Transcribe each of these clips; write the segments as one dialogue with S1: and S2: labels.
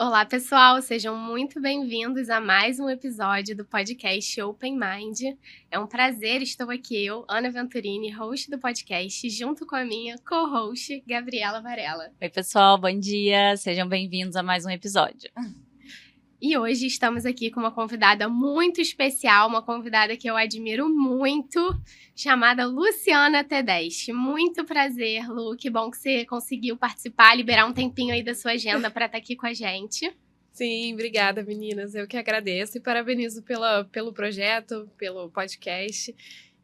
S1: Olá, pessoal! Sejam muito bem-vindos a mais um episódio do podcast Open Mind. É um prazer, estou aqui eu, Ana Venturini, host do podcast, junto com a minha co-host, Gabriela Varela.
S2: Oi, pessoal, bom dia! Sejam bem-vindos a mais um episódio.
S1: E hoje estamos aqui com uma convidada muito especial, uma convidada que eu admiro muito, chamada Luciana Tedeschi. Muito prazer, Lu, que bom que você conseguiu participar, liberar um tempinho aí da sua agenda para estar aqui com a gente.
S3: Sim, obrigada, meninas. Eu que agradeço e parabenizo pelo projeto, pelo podcast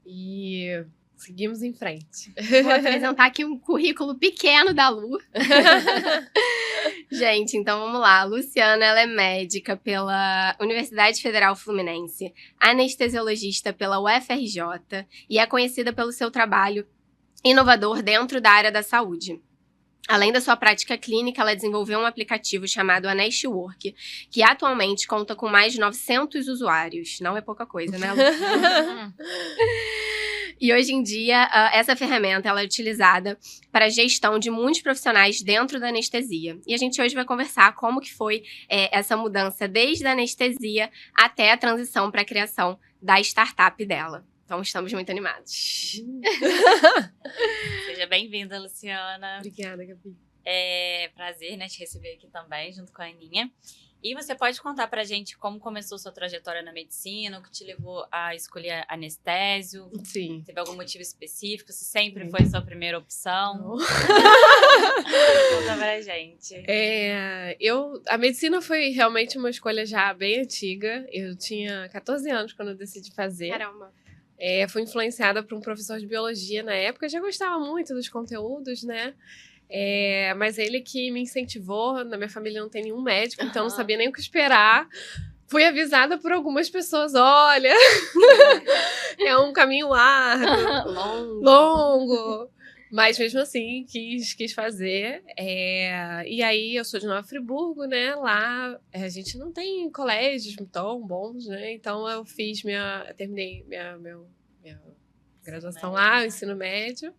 S3: e seguimos em frente.
S1: Vou apresentar aqui um currículo pequeno da Lu. Gente, então vamos lá. A Luciana, ela é médica pela Universidade Federal Fluminense, anestesiologista pela UFRJ e é conhecida pelo seu trabalho inovador dentro da área da saúde. Além da sua prática clínica, ela desenvolveu um aplicativo chamado AnestWork, que atualmente conta com mais de 900 usuários. Não é pouca coisa, né, Lu? E hoje em dia, essa ferramenta ela é utilizada para a gestão de muitos profissionais dentro da anestesia. E a gente hoje vai conversar como que foi essa mudança desde a anestesia até a transição para a criação da startup dela. Então, estamos muito animados.
S2: Seja bem-vinda, Luciana.
S3: Obrigada, Gabi.
S2: É prazer, né, te receber aqui também, junto com a Aninha. E você pode contar pra gente como começou sua trajetória na medicina, o que te levou a escolher anestésio?
S3: Sim.
S2: Teve algum motivo específico? Se sempre foi sua primeira opção? Conta pra gente.
S3: A medicina foi realmente uma escolha já bem antiga. Eu tinha 14 anos quando eu decidi fazer.
S1: Caramba.
S3: Fui influenciada por um professor de biologia na época. Eu já gostava muito dos conteúdos, né? Mas ele que me incentivou. Na minha família não tem nenhum médico, então não sabia nem o que esperar. Fui avisada por algumas pessoas, olha, é um caminho árduo, longo. Mas mesmo assim, quis fazer. E aí, eu sou de Nova Friburgo, né? Lá, a gente não tem colégios tão bons, né? Então, eu terminei minha graduação lá, o ensino médio.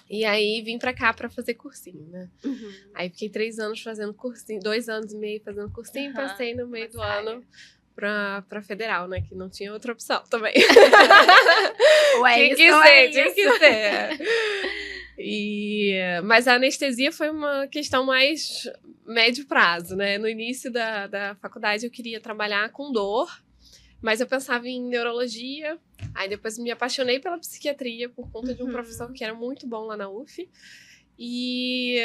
S3: E aí, vim pra cá pra fazer cursinho, né?
S1: Uhum.
S3: Aí, fiquei 3 anos fazendo cursinho, 2 anos e meio fazendo cursinho. Passei no meio do ano pra federal, né? Que não tinha outra opção também.
S1: Ué,
S3: tinha que ser. Mas a anestesia foi uma questão mais médio prazo, né? No início da faculdade, eu queria trabalhar com dor. Mas eu pensava em neurologia, aí depois me apaixonei pela psiquiatria por conta de um professor que era muito bom lá na UF. E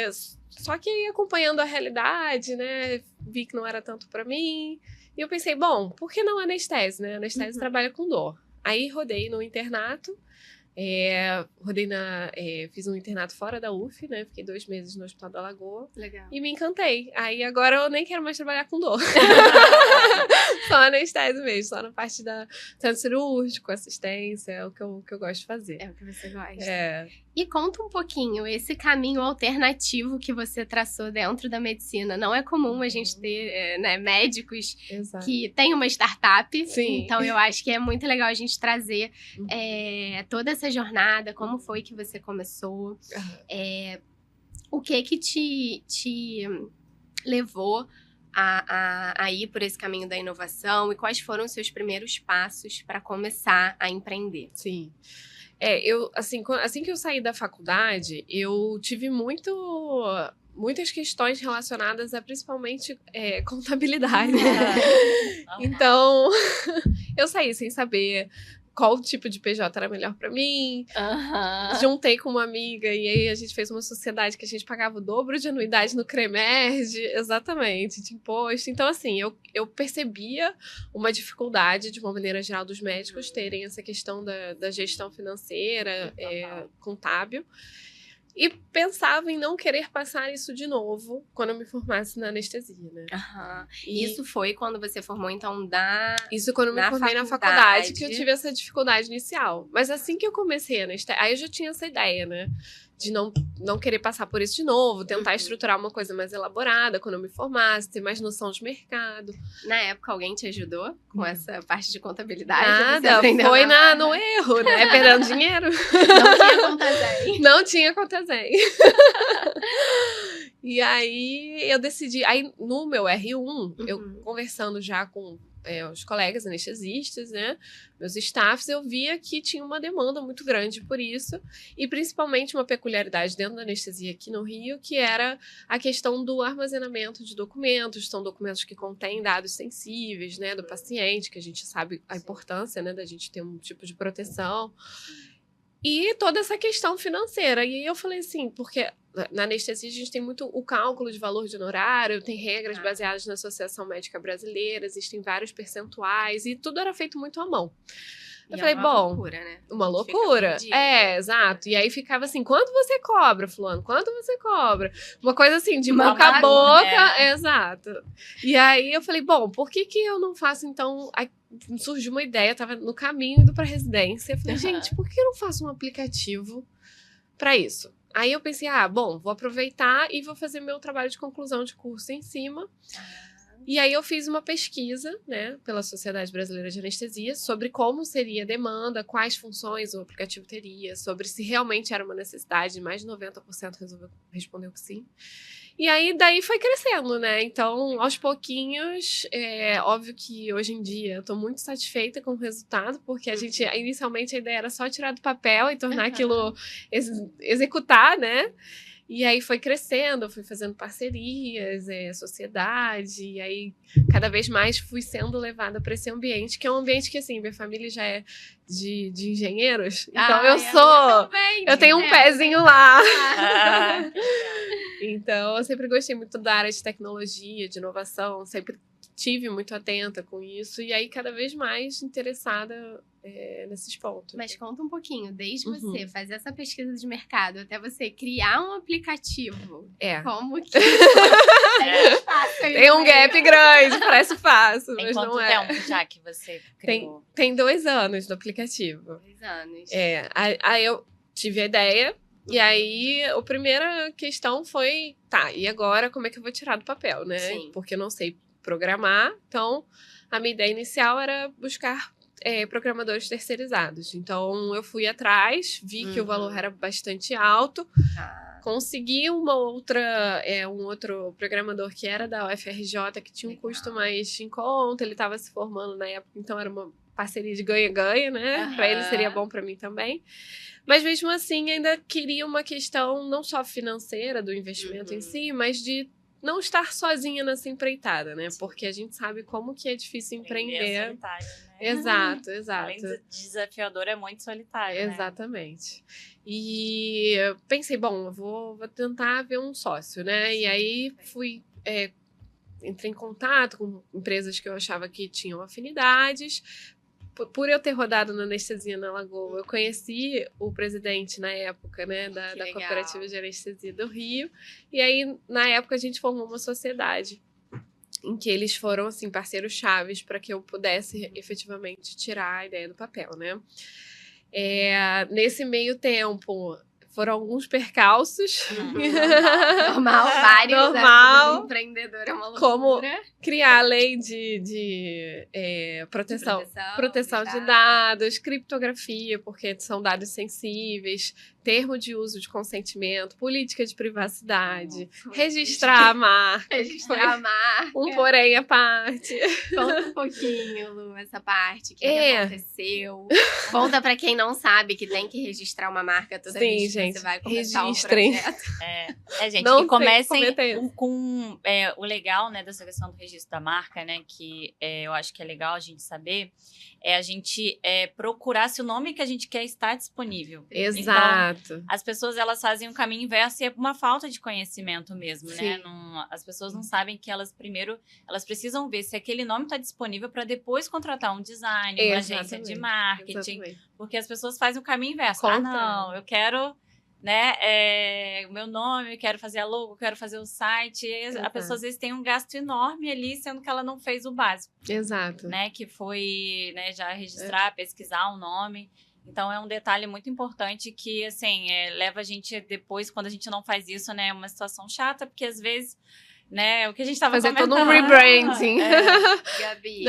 S3: só que aí, acompanhando a realidade, né, vi que não era tanto pra mim. E eu pensei, bom, por que não anestésio, né? Anestésio trabalha com dor. Aí rodei no internato, fiz um internato fora da UF, né? Fiquei 2 meses no Hospital da Lagoa.
S1: Legal.
S3: E me encantei. Aí agora eu nem quero mais trabalhar com dor. Só anestésio mesmo, só na parte da centro cirúrgico, assistência, é o que eu gosto de fazer.
S1: É o que você gosta. E conta um pouquinho, esse caminho alternativo que você traçou dentro da medicina. Não é comum a gente ter médicos
S3: Exato.
S1: que têm uma startup.
S3: Sim.
S1: Então, eu acho que é muito legal a gente trazer toda essa jornada, como foi que você começou, o que te levou a ir por esse caminho da inovação e quais foram os seus primeiros passos para começar a empreender.
S3: Sim. Assim que eu saí da faculdade, eu tive muitas questões relacionadas a principalmente contabilidade. Então, eu saí sem saber qual tipo de PJ era melhor pra mim. Juntei com uma amiga e aí a gente fez uma sociedade que a gente pagava o dobro de anuidade no CREMERG, exatamente, de imposto. Então, assim, eu percebia uma dificuldade, de uma maneira geral, dos médicos terem essa questão da gestão financeira, contábil. E pensava em não querer passar isso de novo quando eu me formasse na anestesia, né?
S1: E isso foi quando você formou, então,
S3: Isso quando eu me formei na faculdade, que eu tive essa dificuldade inicial. Mas assim que eu comecei a anestesia, aí eu já tinha essa ideia, né? De não querer passar por isso de novo, tentar estruturar uma coisa mais elaborada quando eu me formasse, ter mais noção de mercado.
S1: Na época, alguém te ajudou com essa parte de contabilidade?
S3: Nada, foi no erro, né? Perdendo dinheiro.
S1: Não tinha conta Zen.
S3: Não tinha conta Zen. E aí eu decidi, aí no meu R1, eu
S1: Uhum.
S3: conversando já com os colegas anestesistas, né, meus staffs, eu via que tinha uma demanda muito grande por isso, e principalmente uma peculiaridade dentro da anestesia aqui no Rio, que era a questão do armazenamento de documentos, são documentos que contêm dados sensíveis, né, do paciente, que a gente sabe a importância, né, da gente ter um tipo de proteção. E toda essa questão financeira. E aí eu falei assim, porque na anestesia a gente tem muito o cálculo de valor de honorário, tem regras baseadas na Associação Médica Brasileira, existem vários percentuais, e tudo era feito muito à mão. Eu falei,
S1: uma
S3: bom,
S1: loucura, né?
S3: uma
S1: A gente fica
S3: loucura.
S1: perdida.
S3: Exato. E aí ficava assim, quanto você cobra, fulano? Quanto você cobra? Uma coisa assim, de
S1: Uma
S3: boca a
S1: bagunça,
S3: boca. Exato. E aí eu falei, bom, por que eu não faço, então... Aí surgiu uma ideia, eu tava no caminho indo pra residência. Eu falei, gente, por que eu não faço um aplicativo pra isso? Aí eu pensei, bom, vou aproveitar e vou fazer meu trabalho de conclusão de curso em cima. E aí eu fiz uma pesquisa, né, pela Sociedade Brasileira de Anestesia, sobre como seria a demanda, quais funções o aplicativo teria, sobre se realmente era uma necessidade. Mais de 90% respondeu que sim. E aí, daí foi crescendo, né? Então, aos pouquinhos, óbvio que hoje em dia eu tô muito satisfeita com o resultado, porque a gente, inicialmente, a ideia era só tirar do papel e tornar aquilo, executar, né? E aí foi crescendo, eu fui fazendo parcerias, sociedade, e aí cada vez mais fui sendo levada para esse ambiente, que é um ambiente que, assim, minha família já é de engenheiros, então eu tenho um pezinho lá. Então, eu sempre gostei muito da área de tecnologia, de inovação, sempre tive muito atenta com isso, e aí cada vez mais interessada nesses pontos.
S1: Mas conta um pouquinho, desde você fazer essa pesquisa de mercado até você criar um aplicativo. Como que
S3: tem um gap grande, parece fácil, mas
S2: não é. Tem quanto tempo já que você criou?
S3: Tem 2 anos do aplicativo.
S1: 2 anos.
S3: Aí eu tive a ideia, e aí a primeira questão foi, e agora como é que eu vou tirar do papel, né?
S1: Sim.
S3: Porque eu não sei programar, então a minha ideia inicial era buscar programadores terceirizados. Então eu fui atrás, vi que o valor era bastante alto, consegui um outro programador que era da UFRJ, que tinha um custo mais em conta, ele estava se formando na época, então era uma parceria de ganha-ganha, né? Para ele seria bom para mim também. Mas mesmo assim ainda queria uma questão não só financeira do investimento em si, mas de não estar sozinha nessa empreitada, né? Porque a gente sabe como que é difícil empreender.
S2: Solitário, né?
S3: Exato.
S2: Além de desafiador, é muito solitário,
S3: Exatamente. Né? E eu pensei, bom, eu vou tentar ver um sócio, né? Sim. E aí fui... entrei em contato com empresas que eu achava que tinham afinidades. Por eu ter rodado na anestesia na Lagoa, eu conheci o presidente na época, né, da Cooperativa de Anestesia do Rio. E aí, na época, a gente formou uma sociedade em que eles foram, assim, parceiros chaves para que eu pudesse efetivamente tirar a ideia do papel, né? Nesse meio tempo, foram alguns percalços.
S1: Normal, vários.
S3: Normal.
S1: Empreendedor é uma loucura.
S3: Como criar a lei de proteção de dados, criptografia, porque são dados sensíveis, termo de uso de consentimento, política de privacidade, registrar a marca. Um porém à parte.
S1: Conta um pouquinho, Lu, essa parte. O que aconteceu? Conta pra quem não sabe que tem que registrar uma marca toda vez que você vai começar um projeto.
S2: Gente, não, que comecem com o legal, né, dessa questão do registro da marca, né, que eu acho que é legal a gente saber, a gente procurar se o nome que a gente quer está disponível.
S3: Exato.
S2: Então, as pessoas, elas fazem o caminho inverso e é uma falta de conhecimento mesmo, né? As pessoas não sabem que elas precisam ver se aquele nome está disponível para depois contratar um design, uma agência de marketing. Porque as pessoas fazem o caminho inverso. Não, eu quero... né, o meu nome, eu quero fazer a logo, eu quero fazer o site. A pessoa, às vezes, tem um gasto enorme ali, sendo que ela não fez o básico.
S3: Exato.
S2: Né, que foi, né, já registrar, pesquisar o nome. Então, é um detalhe muito importante que, assim, leva a gente depois, quando a gente não faz isso, né, é uma situação chata, porque, às vezes, né, o que a gente estava
S3: fazer
S2: comentando...
S3: todo um rebranding.
S1: Gabi,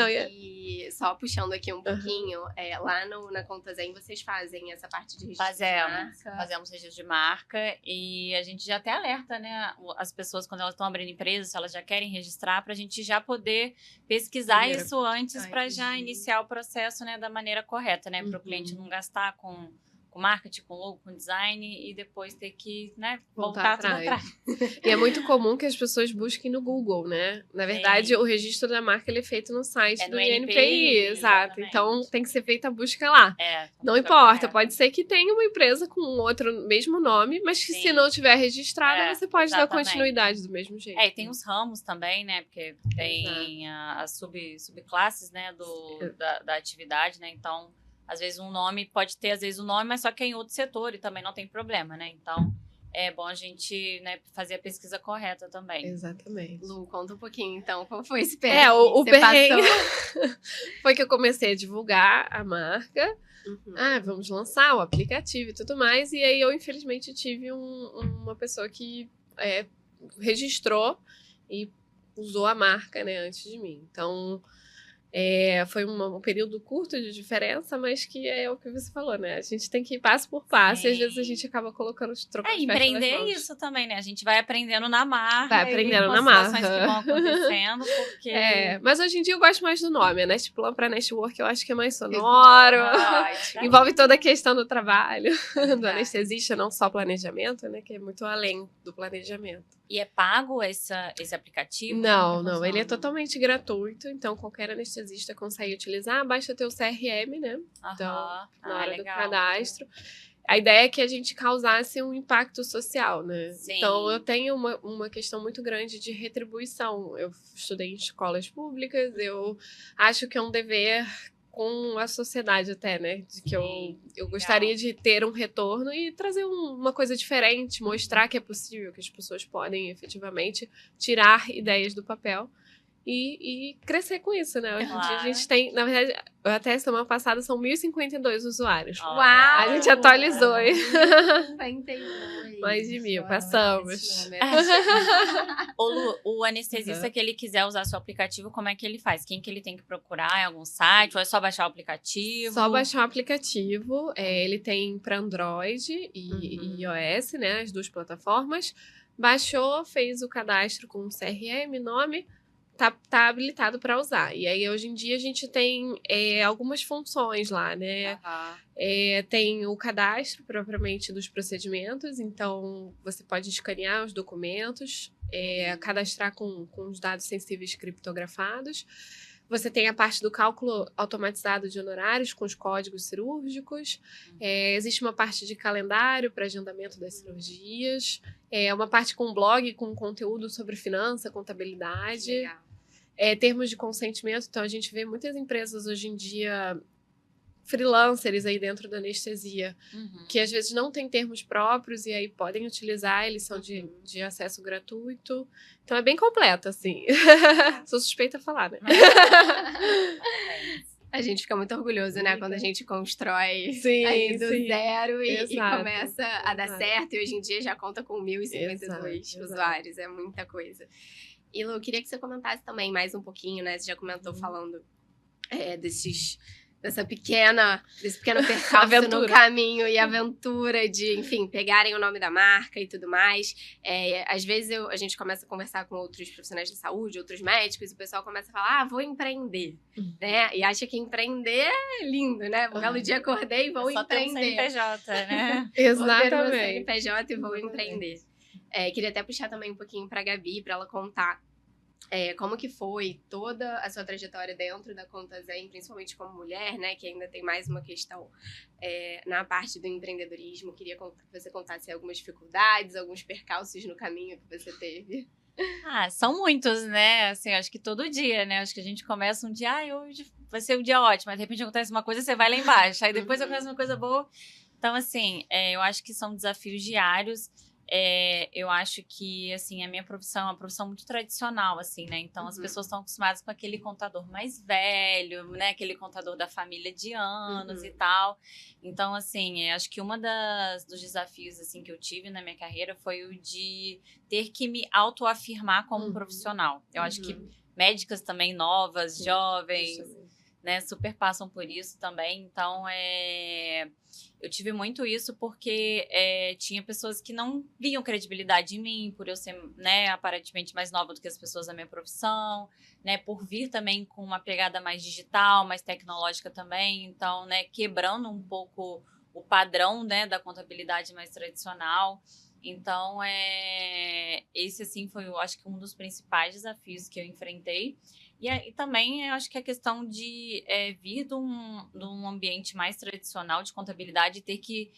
S1: E só puxando aqui um pouquinho, lá na Conta Zen vocês fazem essa parte de registro de marca?
S2: Fazemos registro de marca e a gente já até alerta, né, as pessoas quando elas estão abrindo empresas, se elas já querem registrar, para a gente já poder pesquisar isso antes para já iniciar o processo, né, da maneira correta, né, para o cliente não gastar com marketing, com logo, com design e depois ter que, né, voltar tudo atrás.
S3: E é muito comum que as pessoas busquem no Google, né? Na verdade, o registro da marca ele é feito no site do INPI, exato. Então, tem que ser feita a busca lá. Não importa, pode ser que tenha uma empresa com outro mesmo nome, mas que se não tiver registrada, você pode dar continuidade do mesmo jeito.
S2: E tem os ramos também, né? Porque tem as subclasses, né, da atividade, né? Então, às vezes um nome pode ter, às vezes um nome, mas só que é em outro setor e também não tem problema, né? Então, é bom a gente, né, fazer a pesquisa correta também.
S3: Exatamente.
S1: Lu, conta um pouquinho, então, qual foi esse perrengue?
S3: O perrengue foi que eu comecei a divulgar a marca. Vamos lançar o aplicativo e tudo mais. E aí eu, infelizmente, tive uma pessoa que registrou e usou a marca, né, antes de mim. Então, foi um período curto de diferença, mas que é o que você falou, né? A gente tem que ir passo por passo e às vezes a gente acaba colocando os trocos de
S2: empreender é isso também, né? A gente vai aprendendo na marca.
S3: Vai aprendendo na marca.
S2: Que vão acontecendo, porque...
S3: mas hoje em dia eu gosto mais do nome, né? Tipo, para network eu acho que é mais sonoro. Envolve toda a questão do trabalho, do anestesista, não só planejamento, né? Que é muito além do planejamento.
S2: E é pago esse aplicativo?
S3: Não. Ele é totalmente gratuito, então qualquer anestesista consegue utilizar. Basta ter o CRM, né? Então, na hora do cadastro. A ideia é que a gente causasse um impacto social, né?
S2: Sim.
S3: Então, eu tenho uma questão muito grande de retribuição. Eu estudei em escolas públicas, eu acho que é um dever com a sociedade até, né? De que eu gostaria de ter um retorno e trazer uma coisa diferente, mostrar que é possível, que as pessoas podem efetivamente tirar ideias do papel e crescer com isso, né? Hoje em dia a gente tem, na verdade, até semana passada são 1.052 usuários.
S1: Uau!
S3: A gente atualizou.
S1: 52.
S3: Mais de 1.000, passamos.
S2: Ô Lu, o anestesista que ele quiser usar seu aplicativo, como é que ele faz? Quem que ele tem que procurar? Em algum site? Ou é só baixar o aplicativo?
S3: Só baixar o aplicativo. Ele tem para Android e iOS, né? As duas plataformas. Baixou, fez o cadastro com CRM, nome. Tá habilitado para usar. E aí, hoje em dia, a gente tem algumas funções lá, né? Tem o cadastro, propriamente, dos procedimentos. Então, você pode escanear os documentos, cadastrar com os dados sensíveis criptografados. Você tem a parte do cálculo automatizado de honorários com os códigos cirúrgicos. Existe uma parte de calendário para agendamento das cirurgias. Uma parte com blog, com conteúdo sobre finança, contabilidade.
S1: Legal.
S3: Termos de consentimento. Então, a gente vê muitas empresas hoje em dia, freelancers aí dentro da anestesia, que às vezes não têm termos próprios e aí podem utilizar, eles são de acesso gratuito. Então, é bem completo, assim. Sou suspeita a falar, né?
S1: A gente fica muito orgulhoso, né? Quando a gente constrói do zero e começa a dar certo. E hoje em dia já conta com 1.052 usuários. É muita coisa. E, Lu, eu queria que você comentasse também mais um pouquinho, né? Você já comentou falando desse pequeno percalço no caminho e aventura de, enfim, pegarem o nome da marca e tudo mais. Às vezes a gente começa a conversar com outros profissionais de saúde, outros médicos, e o pessoal começa a falar, vou empreender, né? E acha que empreender é lindo, né? Um belo dia acordei e vou empreender.
S2: Só tem CNPJ, né?
S3: Exatamente.
S1: Vou ter meu CNPJ e vou empreender. Queria até puxar também um pouquinho pra Gabi, pra ela contar como que foi toda a sua trajetória dentro da Conta Zen, principalmente como mulher, né? Que ainda tem mais uma questão na parte do empreendedorismo. Queria que você contasse algumas dificuldades, alguns percalços no caminho que você teve.
S2: São muitos, né? Assim, acho que todo dia, né? Acho que a gente começa um dia, hoje vai ser um dia ótimo, mas de repente acontece uma coisa, você vai lá embaixo, aí depois acontece uma coisa boa. Então, assim, eu acho que são desafios diários. Eu acho que, assim, a minha profissão é uma profissão muito tradicional, assim, né? Então, as pessoas estão acostumadas com aquele contador mais velho, né? Aquele contador da família de anos e tal. Então, assim, acho que dos desafios, assim, que eu tive na minha carreira foi o de ter que me autoafirmar como profissional. Eu acho que médicas também novas, jovens, né, super passam por isso também. Então, eu tive muito isso porque tinha pessoas que não viam credibilidade em mim, por eu ser, né, aparentemente mais nova do que as pessoas da minha profissão, né, por vir também com uma pegada mais digital, mais tecnológica também. Então, né, quebrando um pouco o padrão, né, da contabilidade mais tradicional. Então, esse, assim, foi, eu acho que um dos principais desafios que eu enfrentei. E também, eu acho que a questão de vir de um ambiente mais tradicional de contabilidade e ter que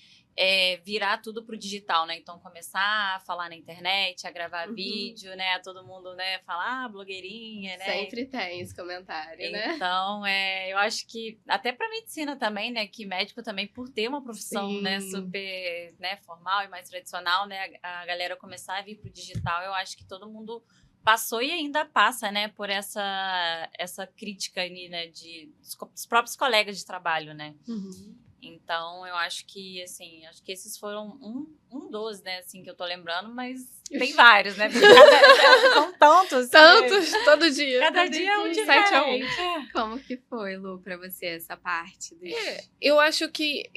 S2: virar tudo para o digital, né? Então, começar a falar na internet, a gravar vídeo, né? Todo mundo, né? Falar, blogueirinha, né?
S1: Sempre tem esse comentário, né?
S2: Então, eu acho que até para medicina também, né? Que médico também, por ter uma profissão, né? Super, né? Formal e mais tradicional, né? A galera começar a vir para o digital, eu acho que todo mundo passou e ainda passa, né, por essa crítica ali, né, dos próprios colegas de trabalho, né? Então, eu acho que, assim, esses foram um dos, né, assim, que eu tô lembrando, mas tem vários, né? São tantos.
S3: Tantos, todo dia.
S2: Cada dia é um diferente.
S1: Como que foi, Lu, pra você, essa parte?
S3: Eu acho que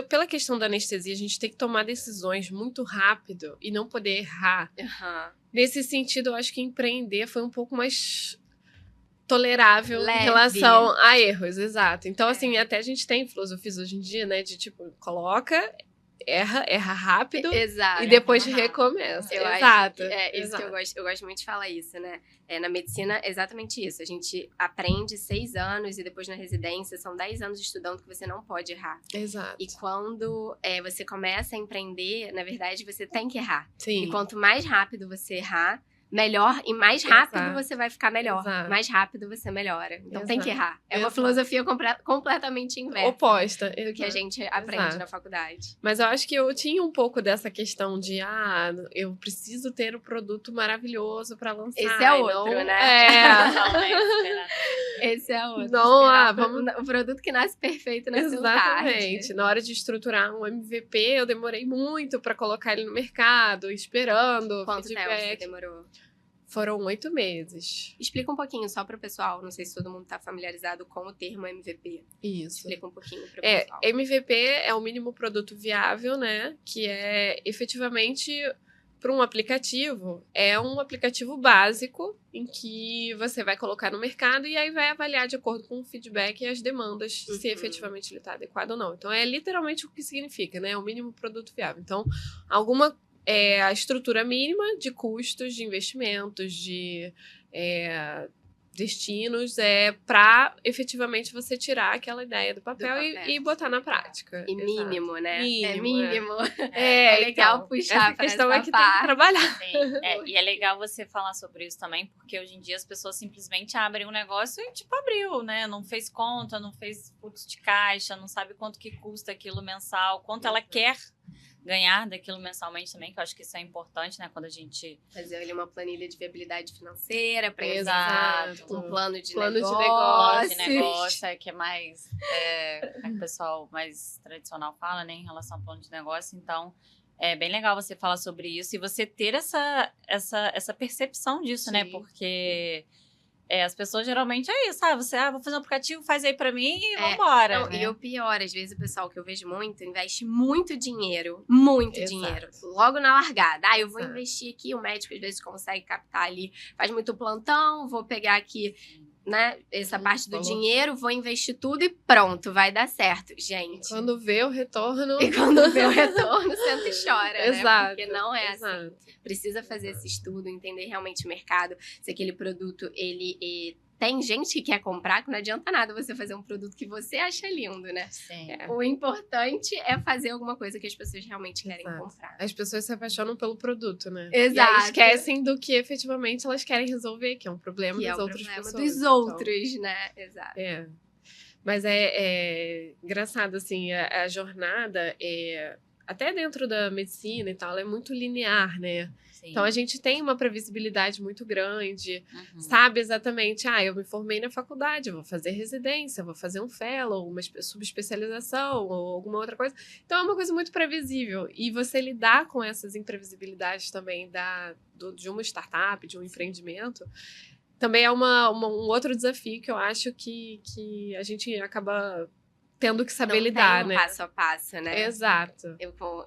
S3: pela questão da anestesia, a gente tem que tomar decisões muito rápido e não poder errar. Nesse sentido, eu acho que empreender foi um pouco mais tolerável
S1: leve.
S3: Em relação a erros, exato. Então, assim, até a gente tem filosofias hoje em dia, né, de tipo, coloca, erra rápido
S1: Exato.
S3: E depois recomeça.
S1: Eu
S3: exato.
S1: Acho que isso que eu gosto muito de falar isso, né? Na medicina, exatamente isso. A gente aprende 6 anos e depois na residência são 10 anos estudando que você não pode errar.
S3: Exato.
S1: E quando você começa a empreender, na verdade, você tem que errar.
S3: Sim.
S1: E quanto mais rápido você errar, melhor e mais rápido você vai ficar melhor. Mais rápido você melhora. Então tem que errar. É uma filosofia completamente inversa.
S3: Oposta.
S1: Do que a gente aprende na faculdade.
S3: Mas eu acho que eu tinha um pouco dessa questão de, eu preciso ter um produto maravilhoso pra lançar.
S1: Esse é outro,
S3: não...
S1: né? Esse é outro.
S3: Não, vamos...
S1: O produto que nasce perfeito nessa
S3: Exatamente. Na hora de estruturar um MVP, eu demorei muito pra colocar ele no mercado, esperando.
S1: Quanto tempo você demorou?
S3: Foram 8 meses.
S1: Explica um pouquinho só para o pessoal. Não sei se todo mundo está familiarizado com o termo MVP.
S3: Isso.
S1: Explica um pouquinho para o pessoal.
S3: MVP é o mínimo produto viável, né? Que é efetivamente para um aplicativo. É um aplicativo básico em que você vai colocar no mercado e aí vai avaliar de acordo com o feedback e as demandas se efetivamente ele está adequado ou não. Então, é literalmente o que significa, né? É o mínimo produto viável. Então, a estrutura mínima de custos, de investimentos, de destinos, para efetivamente você tirar aquela ideia do papel. E botar na prática.
S1: E mínimo, né?
S3: Mínimo.
S1: É legal então, puxar para essa questão
S3: é que tem que trabalhar.
S2: Sim, e é legal você falar sobre isso também, porque hoje em dia as pessoas simplesmente abrem um negócio e abriu, né? Não fez conta, não fez fluxo de caixa, não sabe quanto que custa aquilo mensal, quanto ela quer ganhar daquilo mensalmente também, que eu acho que isso é importante, né? Quando a gente...
S1: Fazer ali uma planilha de viabilidade financeira,
S2: Exato.
S1: Um plano de
S2: negócio, que é mais... o pessoal mais tradicional fala, né? Em relação ao plano de negócio. Então, é bem legal você falar sobre isso e você ter essa percepção disso, né? Porque... as pessoas geralmente é isso, você, vou fazer um aplicativo, faz aí pra mim e vambora.
S1: Não, né? E o pior, às vezes o pessoal que eu vejo muito, investe muito dinheiro, dinheiro, logo na largada. Eu vou investir aqui, o médico às vezes consegue captar ali, faz muito plantão, vou pegar aqui, né, essa parte do dinheiro, vou investir tudo e pronto, vai dar certo, gente.
S3: E quando vê o retorno...
S1: senta e chora,
S3: Exato,
S1: né? Porque não é assim. Precisa fazer esse estudo, entender realmente o mercado, se aquele produto, ele tem gente que quer comprar, que não adianta nada você fazer um produto que você acha lindo, né?
S2: Sim.
S1: O importante é fazer alguma coisa que as pessoas realmente querem comprar.
S3: As pessoas se apaixonam pelo produto, né?
S1: Exato.
S3: E aí esquecem do que efetivamente elas querem resolver, que é um problema das outras pessoas.
S1: Dos outros, né? Exato.
S3: Mas é engraçado, assim, a jornada, até dentro da medicina e tal, ela é muito linear, né? Sim. Então, a gente tem uma previsibilidade muito grande, sabe exatamente, eu me formei na faculdade, vou fazer residência, vou fazer um fellow, uma subespecialização ou alguma outra coisa. Então, é uma coisa muito previsível. E você lidar com essas imprevisibilidades também de uma startup, de um empreendimento, também é um outro desafio que eu acho que a gente acaba tendo que saber lidar,
S1: tem
S3: né?
S1: passo a passo, né?
S3: Exato.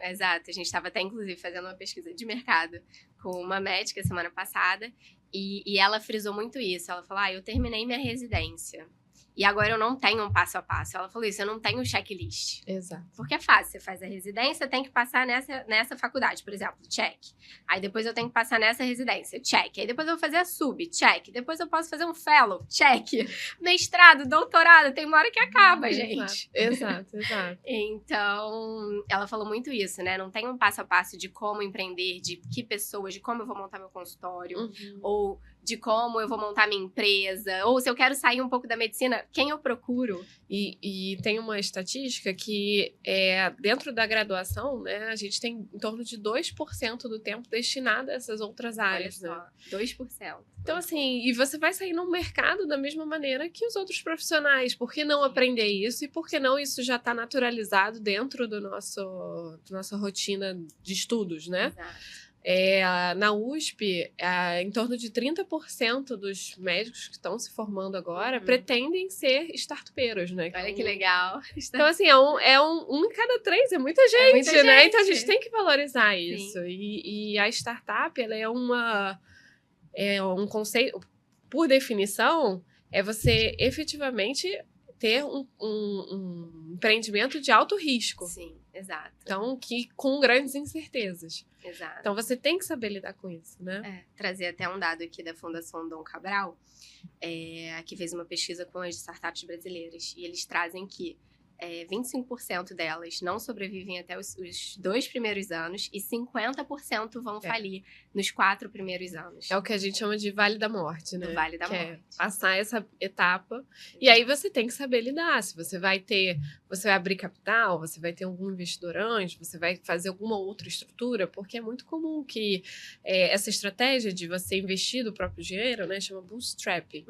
S1: Exato. A gente estava até, inclusive, fazendo uma pesquisa de mercado com uma médica semana passada e ela frisou muito isso. Ela falou, eu terminei minha residência e agora eu não tenho um passo a passo. Ela falou isso, eu não tenho checklist.
S3: Exato.
S1: Porque é fácil, você faz a residência, tem que passar nessa faculdade, por exemplo, check. Aí depois eu tenho que passar nessa residência, check. Aí depois eu vou fazer a sub, check. Depois eu posso fazer um fellow, check. Mestrado, doutorado, tem uma hora que acaba, gente.
S3: Exato.
S1: Então, ela falou muito isso, né? Não tem um passo a passo de como empreender, de que pessoas, de como eu vou montar meu consultório, ou de como eu vou montar minha empresa, ou se eu quero sair um pouco da medicina, quem eu procuro.
S3: E tem uma estatística que dentro da graduação, né, a gente tem em torno de 2% do tempo destinado a essas outras áreas.
S1: Olha só,
S3: né?
S1: 2%.
S3: Então, assim, e você vai sair no mercado da mesma maneira que os outros profissionais. Por que não aprender isso? E por que não isso já está naturalizado dentro da nossa rotina de estudos, né?
S1: Exato.
S3: Na USP, em torno de 30% dos médicos que estão se formando agora pretendem ser startupeiros, né?
S1: Olha que legal.
S3: Então, assim, um em cada 3, é muita gente, né? Então, a gente tem que valorizar isso. E a startup, ela é um conceito, por definição, é você efetivamente ter um empreendimento de alto risco.
S1: Sim, exato.
S3: Então, com grandes incertezas.
S1: Exato.
S3: Então, você tem que saber lidar com isso, né?
S1: Trazer até um dado aqui da Fundação Dom Cabral, que fez uma pesquisa com as startups brasileiras. E eles trazem que 25% delas não sobrevivem até os 2 primeiros anos e 50% vão falir nos 4 primeiros anos.
S3: É o que a gente chama de Vale da Morte, né?
S1: Do Vale da Morte.
S3: É passar essa etapa. E aí você tem que saber lidar. Se você vai abrir capital, você vai ter algum investidor anjo, você vai fazer alguma outra estrutura, porque é muito comum que essa estratégia de você investir do próprio dinheiro, né, chama bootstrapping.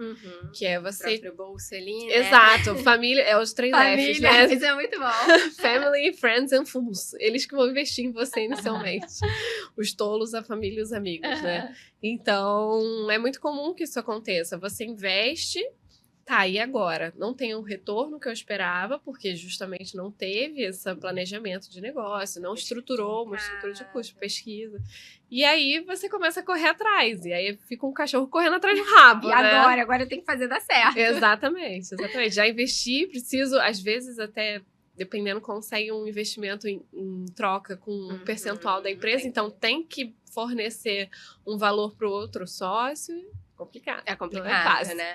S3: Que é você...
S1: O próprio bolso ali, né?
S3: Exato. Família, os 3 Fs, né?
S1: Isso é muito bom.
S3: Family, friends and fools. Eles que vão investir em você inicialmente. Os tolos, a família e os amigos, né? Então, é muito comum que isso aconteça. Você investe, e agora? Não tem o retorno que eu esperava, porque justamente não teve esse planejamento de negócio, não estruturou uma estrutura de custo, pesquisa. E aí você começa a correr atrás. E aí fica um cachorro correndo atrás do rabo,
S1: E agora eu tenho que fazer dar certo.
S3: Exatamente. Já investi, preciso, às vezes até... Dependendo, consegue um investimento em troca com um percentual da empresa. Então, tem que fornecer um valor para o outro sócio. Complicado.
S1: É complicado,
S3: não é fácil.
S1: né?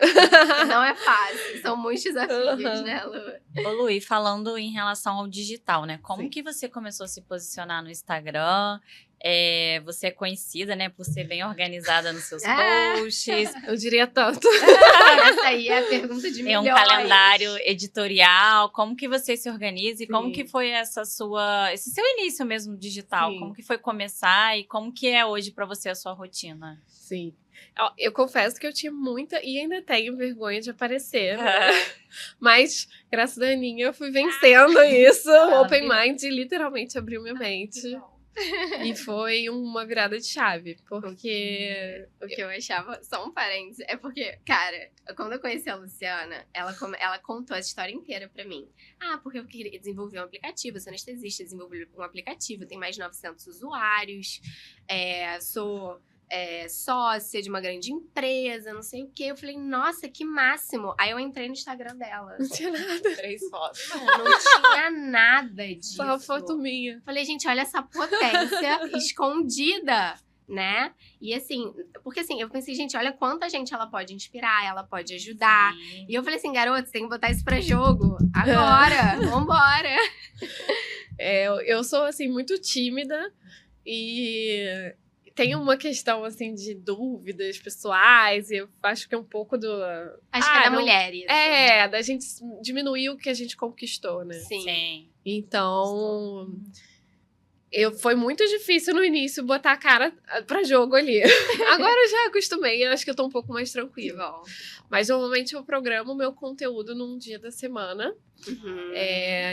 S1: Não é fácil. São muitos desafios, né, Lu?
S2: Ô, Lu, e falando em relação ao digital, né? Como que você começou a se posicionar no Instagram? Você é conhecida, né, por ser bem organizada nos seus posts.
S3: Eu diria tanto.
S1: Essa aí é a pergunta de milhões.
S2: É um calendário editorial. Como que você se organiza? E como que foi esse seu início mesmo digital? Como que foi começar? E como que é hoje para você a sua rotina?
S3: Sim. Eu confesso que eu tinha muita e ainda tenho vergonha de aparecer, né? Mas, graças a Aninha, eu fui vencendo isso. Open Mind literalmente abriu minha mente. E foi uma virada de chave, porque...
S1: O que eu achava, só um parênteses, é porque, cara, quando eu conheci a Luciana, ela contou essa história inteira pra mim. Porque eu queria desenvolver um aplicativo, sou anestesista, desenvolvi um aplicativo, tem mais de 900 usuários, sou... sócia de uma grande empresa, não sei o quê. Eu falei, nossa, que máximo. Aí eu entrei no Instagram dela.
S3: Não tinha nada.
S2: 3 fotos.
S1: Não tinha nada disso.
S3: Só uma foto minha.
S1: Falei, gente, olha essa potência escondida, né? E assim, porque assim, eu pensei, gente, olha quanta gente ela pode inspirar, ela pode ajudar.
S2: Sim.
S1: E eu falei assim, garoto, você tem que botar isso pra jogo. Agora, vambora.
S3: Eu sou, assim, muito tímida e... Tem uma questão, assim, de dúvidas pessoais, e eu acho que é um pouco do...
S1: Acho que é da mulher isso.
S3: Da gente diminuir o que a gente conquistou, né?
S1: Sim.
S3: Então, Foi muito difícil no início botar a cara pra jogo ali. Agora eu já acostumei, acho que eu tô um pouco mais tranquila. Mas normalmente eu programo o meu conteúdo num dia da semana.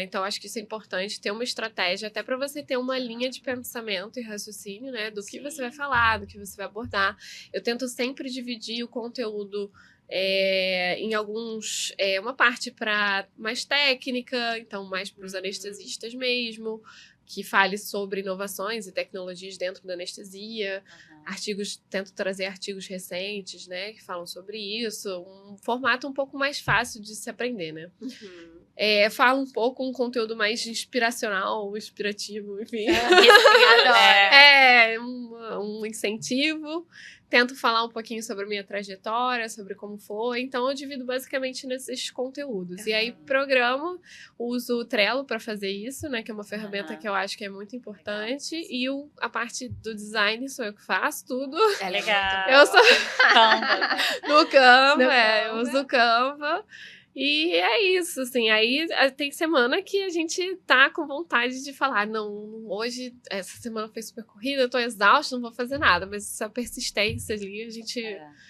S3: Então acho que isso é importante, ter uma estratégia, até pra você ter uma linha de pensamento e raciocínio, né? Do que você vai falar, do que você vai abordar. Eu tento sempre dividir o conteúdo em alguns... uma parte para mais técnica, então mais para os anestesistas mesmo, que fale sobre inovações e tecnologias dentro da anestesia. Tento trazer artigos recentes, né, que falam sobre isso. Um formato um pouco mais fácil de se aprender, né? Falo um pouco um conteúdo mais inspiracional, inspirativo, enfim. Um incentivo. Tento falar um pouquinho sobre a minha trajetória, sobre como foi. Então, eu divido basicamente nesses conteúdos. E aí, programo, uso o Trello para fazer isso, né? Que é uma ferramenta que eu acho que é muito importante. E a parte do design sou eu que faço tudo.
S2: É legal.
S3: Eu sou...
S2: Canva.
S3: No Canva, eu uso o Canva. E é isso, assim, aí tem semana que a gente tá com vontade de falar, não, hoje, essa semana foi super corrida, eu tô exausta, não vou fazer nada, mas essa persistência ali, a gente...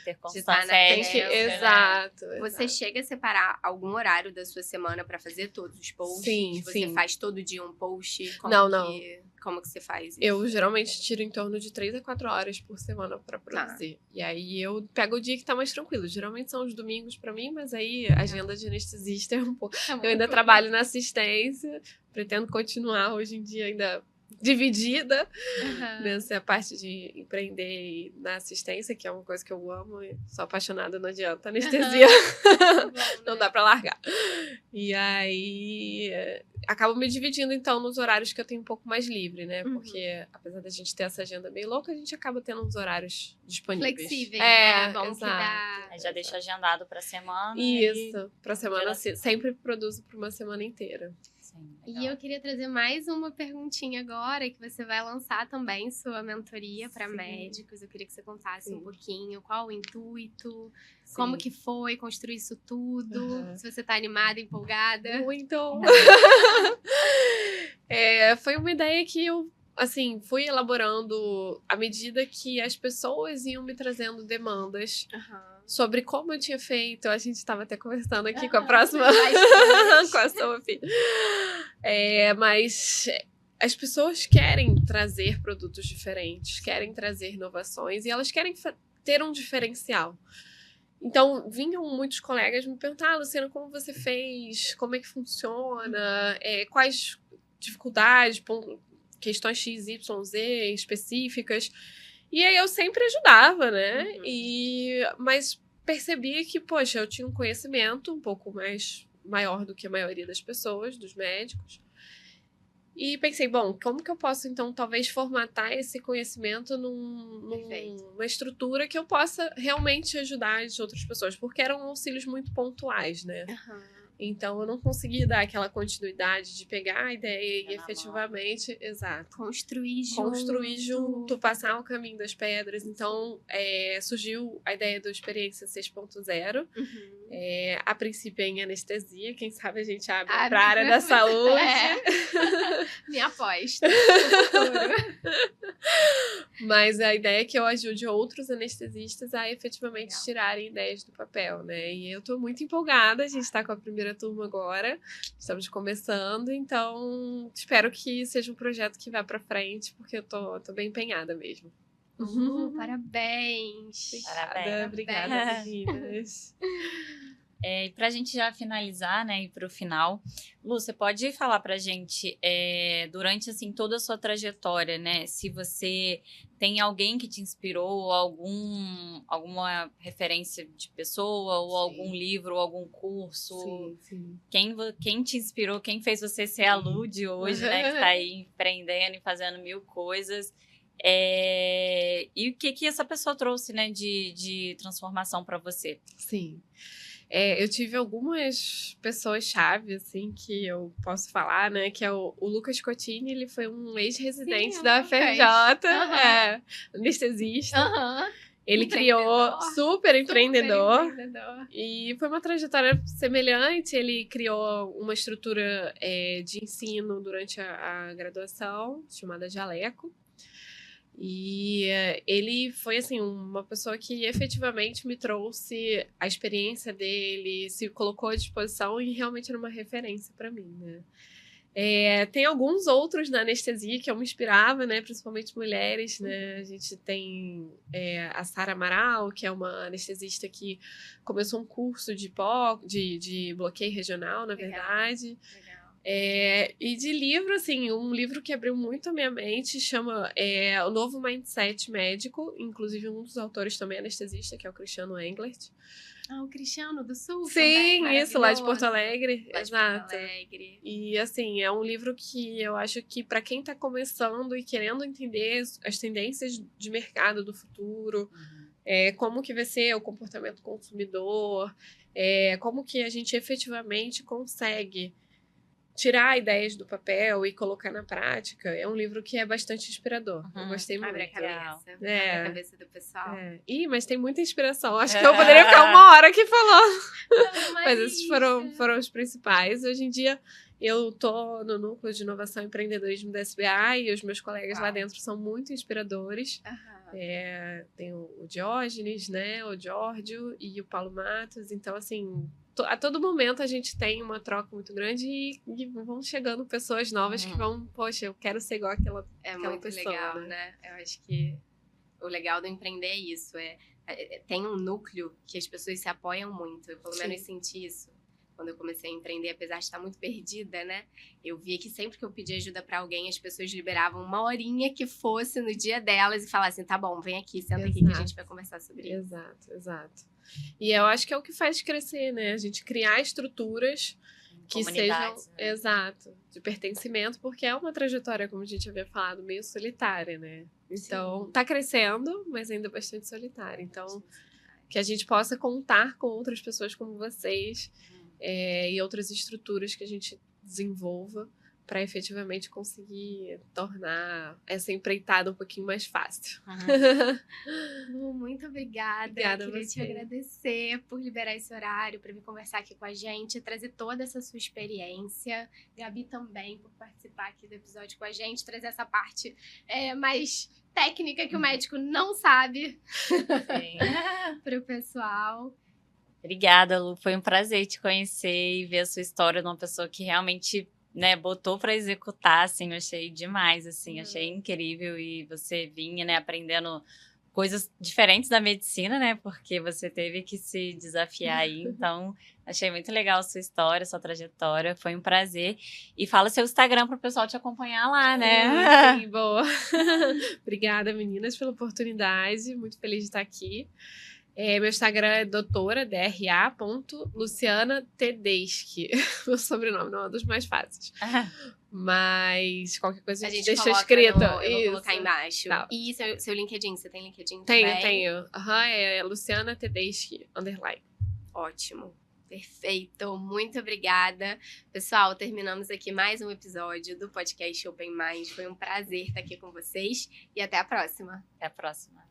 S2: ter constância,
S3: tem que... Exato.
S1: Você chega a separar algum horário da sua semana pra fazer todos os posts?
S3: Sim,
S1: Você faz todo dia um post?
S3: Não.
S1: Como que você faz isso?
S3: Eu geralmente tiro em torno de 3 a 4 horas por semana pra produzir. E aí eu pego o dia que tá mais tranquilo. Geralmente são os domingos pra mim, mas aí a agenda de anestesista é um pouco... Eu ainda trabalho na assistência, pretendo continuar hoje em dia ainda dividida nessa parte de empreender na assistência, que é uma coisa que eu amo e sou apaixonada, não adianta. Anestesia não dá pra largar. E aí acabo me dividindo então nos horários que eu tenho um pouco mais livre, né? Porque apesar da gente ter essa agenda meio louca, a gente acaba tendo uns horários disponíveis.
S1: Flexíveis, né? Bom
S3: exato.
S1: Que dá...
S2: Aí já deixa agendado pra semana.
S3: Isso, pra semana, sempre produzo pra uma semana inteira.
S2: Sim,
S1: e eu queria trazer mais uma perguntinha agora, que você vai lançar também sua mentoria para médicos. Eu queria que você contasse um pouquinho qual o intuito, como que foi construir isso tudo, se você tá animada, empolgada.
S3: Muito! Foi uma ideia que eu, assim, fui elaborando à medida que as pessoas iam me trazendo demandas sobre como eu tinha feito. A gente estava até conversando aqui com a próxima, com a Sophie. Mas as pessoas querem trazer produtos diferentes, querem trazer inovações e elas querem ter um diferencial. Então, vinham muitos colegas me perguntar, Luciana, como você fez? Como é que funciona? Quais dificuldades, questões X, Y, Z específicas? E aí eu sempre ajudava, né? Mas percebia que, poxa, eu tinha um conhecimento um pouco maior do que a maioria das pessoas, dos médicos. E pensei, bom, como que eu posso, então, talvez formatar esse conhecimento numa estrutura que eu possa realmente ajudar as outras pessoas? Porque eram auxílios muito pontuais, né? Então, eu não consegui dar aquela continuidade de pegar a ideia e efetivamente... Exato.
S1: Construir
S3: junto, passar o caminho das pedras. Então, surgiu a ideia do Experiência 6.0. A princípio em anestesia. Quem sabe a gente abre para a área da saúde.
S1: Minha aposta.
S3: Mas a ideia é que eu ajude outros anestesistas a efetivamente tirarem ideias do papel, né? E eu tô muito empolgada. A gente tá com a primeira turma agora. Estamos começando. Então, espero que seja um projeto que vá pra frente, porque eu tô bem empenhada mesmo.
S1: Parabéns!
S3: Obrigada, meninas.
S2: E pra gente já finalizar, né, e pro final, Lu, você pode falar pra gente, durante, assim, toda a sua trajetória, né, se você tem alguém que te inspirou, alguma referência de pessoa, ou algum livro, ou algum curso?
S3: Sim.
S2: Quem te inspirou, quem fez você ser a Lu de hoje, né, que tá aí empreendendo e fazendo mil coisas? E o que essa pessoa trouxe, né, de transformação pra você?
S3: Sim. Eu tive algumas pessoas-chave, assim, que eu posso falar, né? Que é o Lucas Cotini, ele foi um ex-residente da UFRJ, anestesista. Ele criou super empreendedor. E foi uma trajetória semelhante. Ele criou uma estrutura de ensino durante a graduação, chamada Jaleco. E ele foi, assim, uma pessoa que efetivamente me trouxe a experiência dele, se colocou à disposição e realmente era uma referência para mim, né? Tem alguns outros na anestesia que eu me inspirava, né? Principalmente mulheres, né? A gente tem a Sara Amaral, que é uma anestesista que começou um curso de bloqueio regional, na verdade.
S1: Legal.
S3: E de livro, assim, um livro que abriu muito a minha mente chama O Novo Mindset Médico. Inclusive, um dos autores também é anestesista, que é o Cristiano Englert.
S1: O Cristiano do Sul?
S3: Sim,
S1: também,
S3: isso, lá de Porto Alegre.
S1: Lá
S3: Exato.
S1: de Porto Alegre.
S3: E, assim, é um livro que eu acho que para quem está começando e querendo entender as tendências de mercado do futuro, como que vai ser o comportamento consumidor, como que a gente efetivamente consegue tirar ideias do papel e colocar na prática, é um livro que é bastante inspirador. Eu gostei muito.
S1: Abre a cabeça. Abre a cabeça do pessoal.
S3: Mas tem muita inspiração. Acho que eu poderia ficar uma hora aqui falando. Mas esses foram os principais. Hoje em dia, eu tô no núcleo de inovação e empreendedorismo da SBA e os meus colegas lá dentro são muito inspiradores. Tem o Diógenes, né? O Giorgio e o Paulo Matos. Então, assim, a todo momento a gente tem uma troca muito grande e vão chegando pessoas novas que vão, poxa, eu quero ser igual aquela
S1: muito
S3: pessoa,
S1: legal, né? Eu acho que o legal do empreender é isso. Tem um núcleo que as pessoas se apoiam muito. Eu, pelo menos, senti isso quando eu comecei a empreender, apesar de estar muito perdida, né? Eu via que sempre que eu pedia ajuda pra alguém, as pessoas liberavam uma horinha que fosse no dia delas e falassem, tá bom, vem aqui, senta aqui que a gente vai conversar sobre isso.
S3: Exato. E eu acho que é o que faz crescer, né? A gente criar estruturas que sejam, de pertencimento, porque é uma trajetória, como a gente havia falado, meio solitária, né? Então, tá crescendo, mas ainda bastante solitária. Então, que a gente possa contar com outras pessoas como vocês e outras estruturas que a gente desenvolva para efetivamente conseguir tornar essa empreitada um pouquinho mais fácil.
S1: Muito obrigada.
S3: Obrigada a
S1: Queria
S3: você.
S1: te agradecer por liberar esse horário para vir conversar aqui com a gente, trazer toda essa sua experiência. Gabi também por participar aqui do episódio com a gente, trazer essa parte mais técnica que o médico não sabe para o pessoal.
S2: Obrigada, Lu. Foi um prazer te conhecer e ver a sua história de uma pessoa que realmente, né, botou para executar, assim, eu achei demais, assim, achei incrível. E você vinha, né, aprendendo coisas diferentes da medicina, né, porque você teve que se desafiar aí. Então, achei muito legal a sua história, sua trajetória, foi um prazer. E fala seu Instagram para o pessoal te acompanhar lá, né?
S3: Sim, boa. Obrigada, meninas, pela oportunidade, muito feliz de estar aqui. Meu Instagram é doutora.luciana.tedeschi. Meu sobrenome não é um dos mais fáceis. Mas qualquer coisa a gente deixa escrito.
S1: Eu vou colocar embaixo.
S3: Tá.
S1: E seu LinkedIn? Você tem LinkedIn também?
S3: Tenho. É Luciana Tedeschi, _.
S1: Ótimo. Perfeito. Muito obrigada. Pessoal, terminamos aqui mais um episódio do podcast Open Mind. Foi um prazer estar aqui com vocês e até a próxima.
S2: Até a próxima.